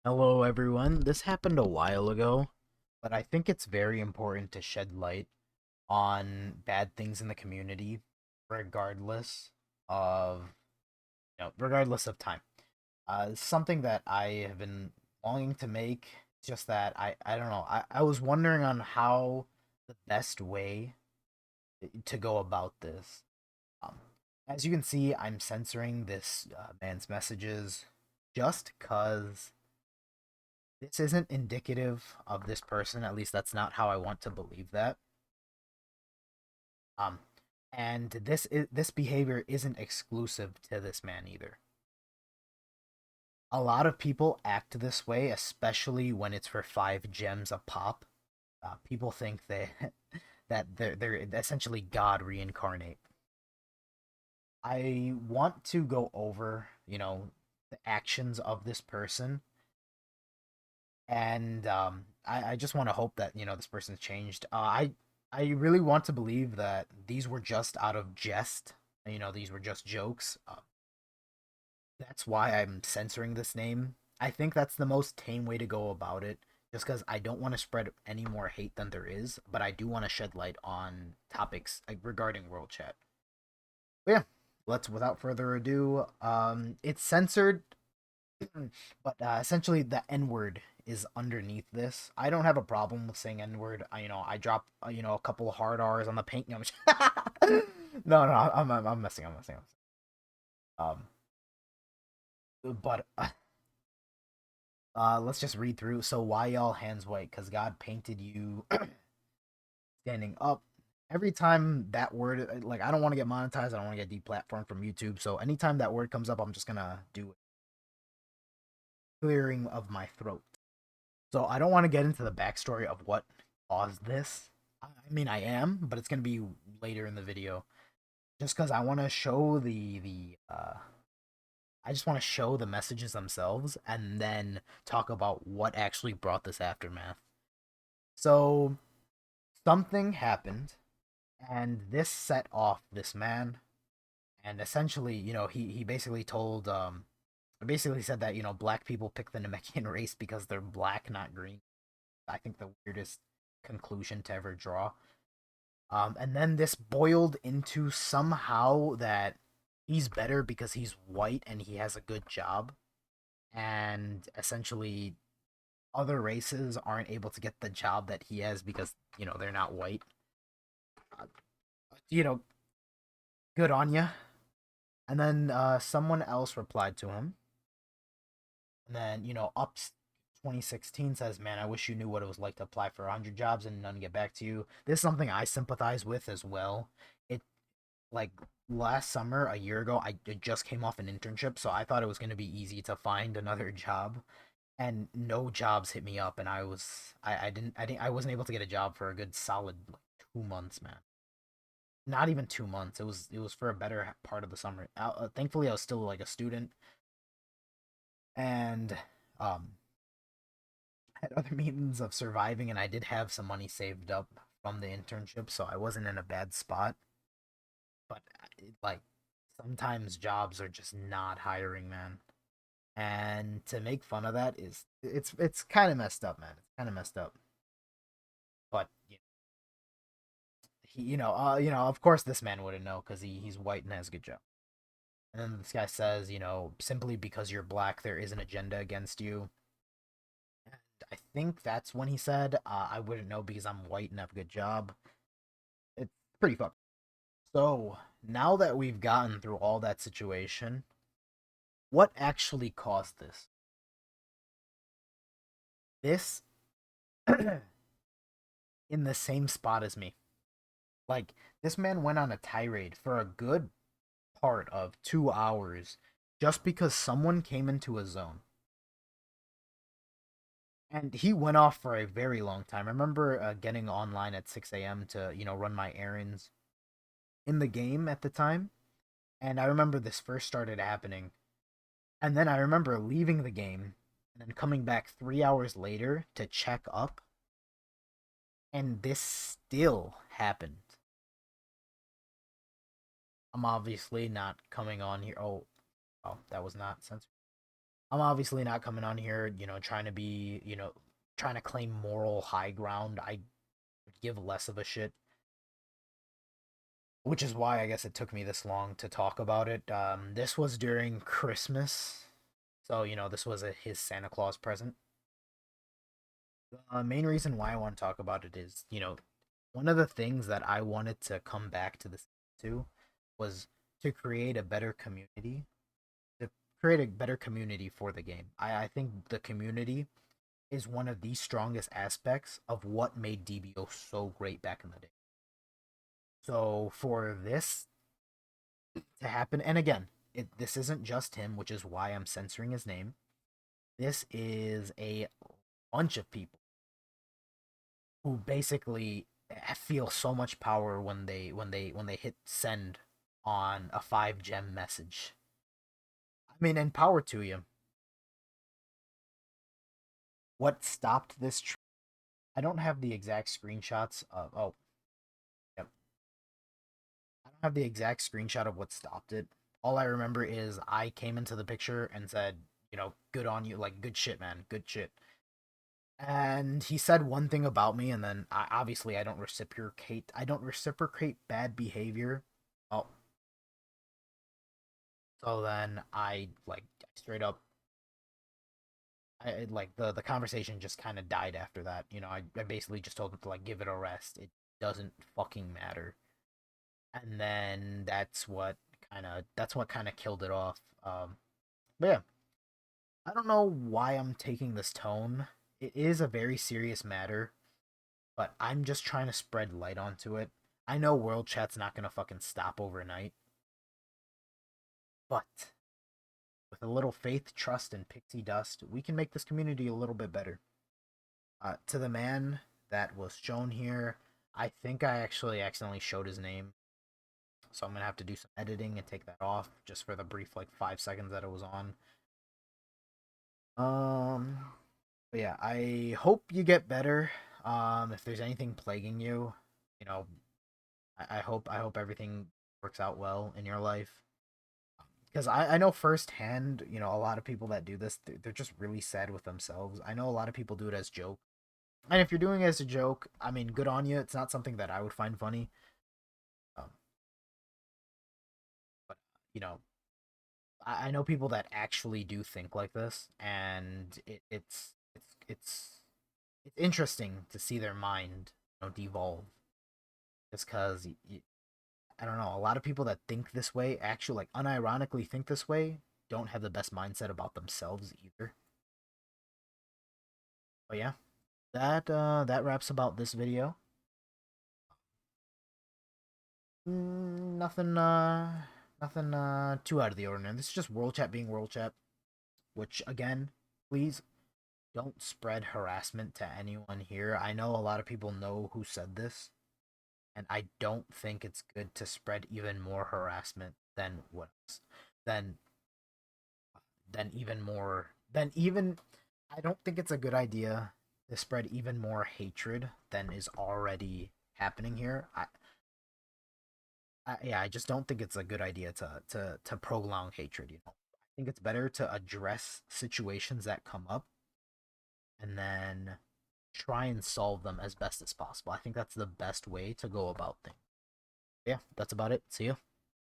Hello, everyone. This happened a while ago, but I think it's very important to shed light on bad things in the community, regardless of regardless of time. It's something that I have been longing to make. It's just that I don't know. I was wondering on how the best way to go about this. Um, as you can see, I'm censoring this man's messages just cause this isn't indicative of this person. At least that's not how I want to believe that. Um, and this behavior isn't exclusive to this man either. A lot of people act this way, especially when it's for 5 gems a pop. People think that they're essentially God reincarnate. I want to go over, the actions of this person, and I just want to hope that this person's changed. I really want to believe that these were just out of jest. These were just jokes. That's why I'm censoring this name. I think that's the most tame way to go about it. Just because I don't want to spread any more hate than there is, but I do want to shed light on topics regarding World Chat. But yeah, let's without further ado. It's censored, but essentially the N word is underneath this. I don't have a problem with saying N word. I drop a couple of hard R's on the paint. No, no, I'm messing. I'm messing. Um, but let's just read through. So why y'all hands white? Cause God painted you standing up. Every time that word, like I don't want to get monetized. I don't want to get deplatformed from YouTube. So anytime that word comes up, I'm just gonna do it. Clearing of my throat. So I don't want to get into the backstory of what caused this. I mean, I am, but it's gonna be later in the video. Just because I want to show I just want to show the messages themselves and then talk about what actually brought this aftermath. So something happened, and this set off this man, and essentially, he basically basically said that black people pick the Namekian race because they're black, not green. I think the weirdest conclusion to ever draw. And then this boiled into somehow that he's better because he's white and he has a good job, and essentially other races aren't able to get the job that he has because they're not white. Uh, you know, good on you. And then someone else replied to him, and then ups 2016 says, "Man, I wish you knew what it was like to apply for 100 jobs and none get back to you." This is something I sympathize with as well. It like last summer, a year ago, I just came off an internship, so I thought it was going to be easy to find another job, and no jobs hit me up, and I wasn't able to get a job for a good solid like 2 months, man. Not even 2 months. It was for a better part of the summer. Thankfully, I was still like a student, and um had other means of surviving, and I did have some money saved up from the internship, so I wasn't in a bad spot. But like sometimes jobs are just not hiring, man. And to make fun of that is it's kind of messed up, man. It's kind of messed up. But of course this man wouldn't know because he's white and has a good job. And then this guy says, simply because you're black, there is an agenda against you. And I think that's when he said, I wouldn't know because I'm white and have a good job. It's pretty fucked. So now that we've gotten through all that situation, what actually caused this? This in the same spot as me. Like, this man went on a tirade for a good part of 2 hours just because someone came into a zone. And he went off for a very long time. I remember getting online at 6 a.m. to, run my errands in the game at the time. And I remember this first started happening. And then I remember leaving the game and then coming back 3 hours later to check up. And this still happened. I'm obviously not coming on here. Oh, that was not censored. I'm obviously not coming on here, trying to be, trying to claim moral high ground. I give less of a shit, which is why I guess it took me this long to talk about it. This was during Christmas, so this was his Santa Claus present. The main reason why I want to talk about it is, one of the things that I wanted to come back to this to was to create a better community, to create a better community for the game. I think the community is one of the strongest aspects of what made DBO so great back in the day. So for this to happen, and again, this isn't just him, which is why I'm censoring his name. This is a bunch of people who basically feel so much power when they hit send on a 5 gem message. I mean, and power to you. What stopped this? I don't have the exact screenshots of. Oh, yep. I don't have the exact screenshot of what stopped it. All I remember is I came into the picture and said, good on you, like good shit, man, good shit. And he said one thing about me, and then obviously I don't reciprocate. I don't reciprocate bad behavior. Oh, so then I like straight up. I like the conversation just kind of died after that. I basically just told him to like give it a rest. It doesn't fucking matter. And then that's what kind of killed it off. But yeah, I don't know why I'm taking this tone. It is a very serious matter, but I'm just trying to spread light onto it. I know world chat's not gonna fucking stop overnight, but with a little faith, trust, and pixie dust, we can make this community a little bit better. To the man that was shown here, I think I actually accidentally showed his name, so I'm gonna have to do some editing and take that off just for the brief like 5 seconds that it was on. Um, but yeah, I hope you get better. If there's anything plaguing you, you know, I hope everything works out well in your life. Because I know firsthand, a lot of people that do this, they're just really sad with themselves. I know a lot of people do it as joke, and if you're doing it as a joke, I mean, good on you. It's not something that I would find funny. Um, but I know people that actually do think like this, and it's interesting to see their mind, devolve. Just because I don't know, a lot of people that think this way, actually like unironically think this way, don't have the best mindset about themselves either. But yeah, that wraps about this video. Nothing nothing too out of the ordinary. This is just world chat being world chat, which again, please don't spread harassment to anyone here. I know a lot of people know who said this, and I don't think it's good to spread even more harassment than what than than even more than even I don't think it's a good idea to spread even more hatred than is already happening here. Yeah, I just don't think it's a good idea to prolong hatred. I think it's better to address situations that come up and then try and solve them as best as possible. I think that's the best way to go about things. Yeah, that's about it. See you.